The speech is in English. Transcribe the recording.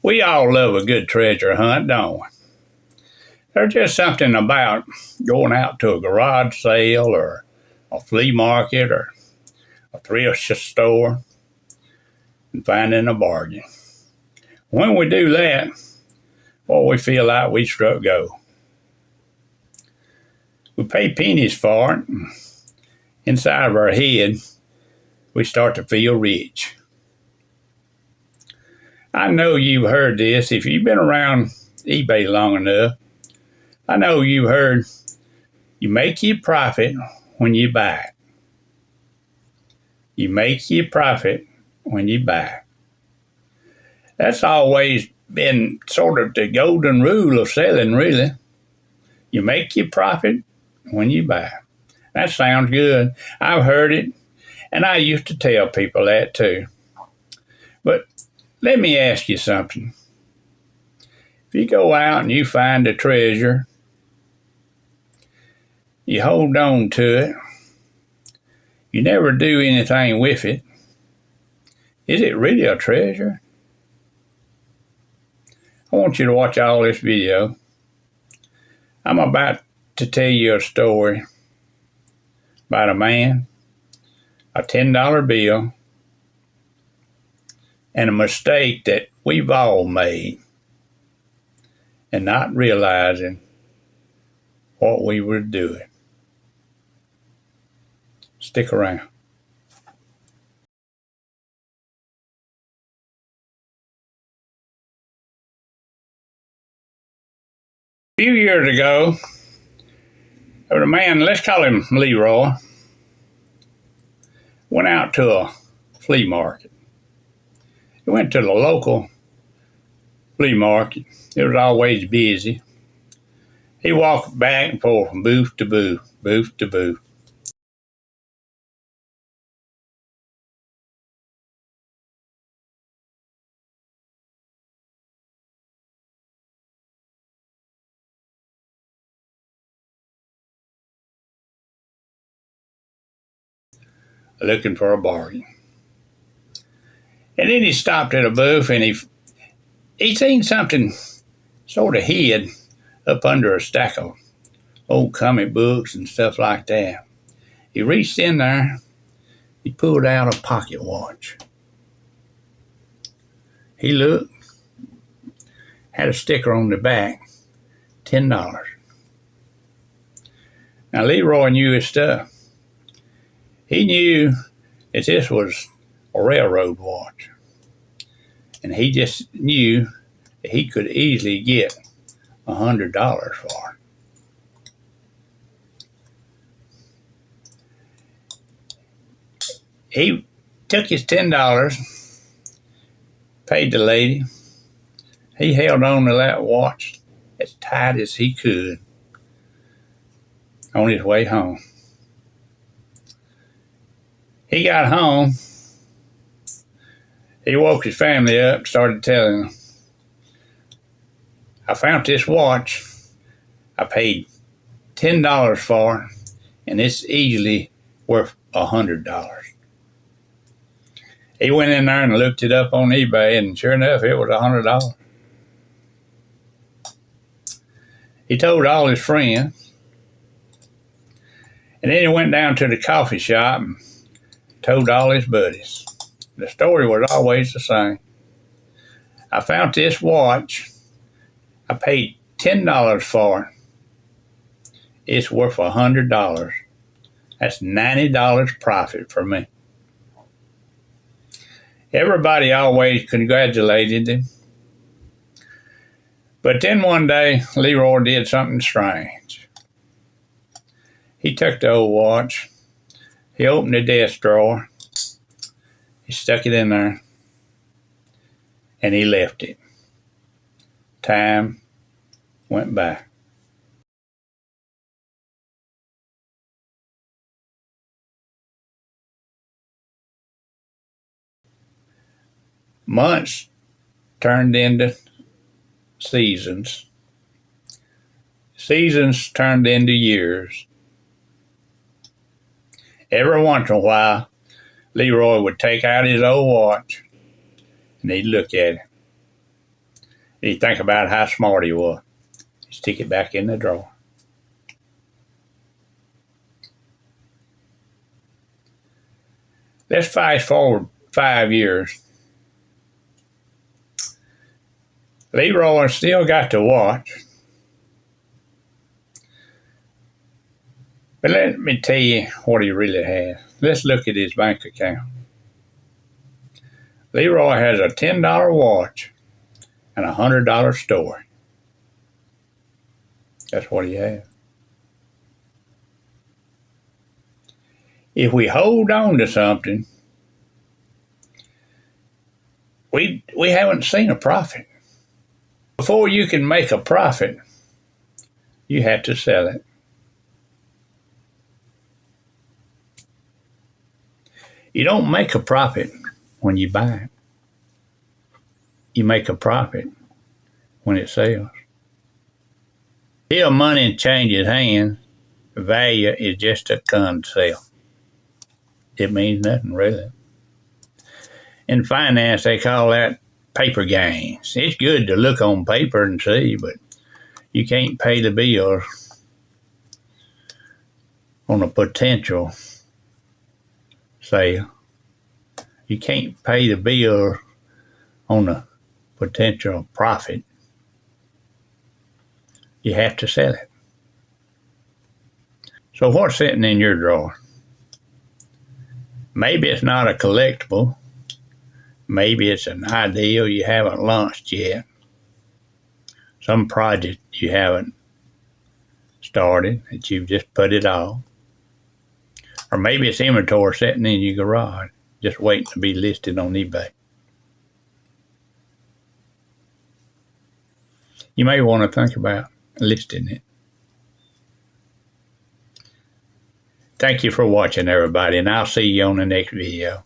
We all love a good treasure hunt, don't we? There's just something about going out to a garage sale or a flea market or a thrift store and finding a bargain. When we do that, well, we feel like we struck gold. We pay pennies for it, and inside of our head, we start to feel rich. I know you've heard this. If you've been around eBay long enough, I know you've heard you make your profit when you buy it. You make your profit when you buy it. That's always been sort of the golden rule of selling, really. You make your profit when you buy it. That sounds good. I've heard it, and I used to tell people that too. But let me ask you something. If you go out and you find a treasure, you hold on to it, you never do anything with it, is it really a treasure? I want you to watch all this video. I'm about to tell you a story about a man, a $10 bill, and a mistake that we've all made and not realizing what we were doing. Stick around. A few years ago, there was a man, let's call him Leroy, went out to a flea market. He went to the local flea market. It was always busy. He walked back and forth from booth to booth, booth to booth. Looking for a bargain. And then he stopped at a booth and he seen something sort of hid up under a stack of old comic books and stuff like that. He reached in there, he pulled out a pocket watch. He looked, had a sticker on the back, $10. Now Leroy knew his stuff. He knew that this was a railroad watch. And he just knew that he could easily get $100 for it. He took his $10, paid the lady. He held on to that watch as tight as he could on his way home. He got home. He woke his family up and started telling them, I found this watch. I paid $10 for it, and it's easily worth $100. He went in there and looked it up on eBay, and sure enough, it was $100. He told all his friends, and then he went down to the coffee shop and told all his buddies. The story was always the same. I found this watch. I paid $10 for it. It's worth $100. That's $90 profit for me. Everybody always congratulated him. But then one day, Leroy did something strange. He took the old watch. He opened the desk drawer. He stuck it in there. And he left it. Time went by. Months turned into seasons. Seasons turned into years. Every once in a while, Leroy would take out his old watch and he'd look at it. You think about how smart he was. Stick it back in the drawer. Let's fast forward 5 years. Leroy still got the watch. But let me tell you what he really has. Let's look at his bank account. Leroy has a $10 watch and a $100 store. That's what he has. If we hold on to something, we haven't seen a profit. Before you can make a profit, you have to sell it. You don't make a profit when you buy it. You make a profit when it sells. Till money changes hands, value is just a concept. It means nothing really. In finance, they call that paper gains. It's good to look on paper and see, but you can't pay the bills on a potential sale. You can't pay the bill on a potential profit. You have to sell it. So what's sitting in your drawer? Maybe it's not a collectible. Maybe it's an idea you haven't launched yet. Some project you haven't started that you've just put it off. Or maybe it's inventory sitting in your garage, just waiting to be listed on eBay. You may want to think about listing it. Thank you for watching, everybody, and I'll see you on the next video.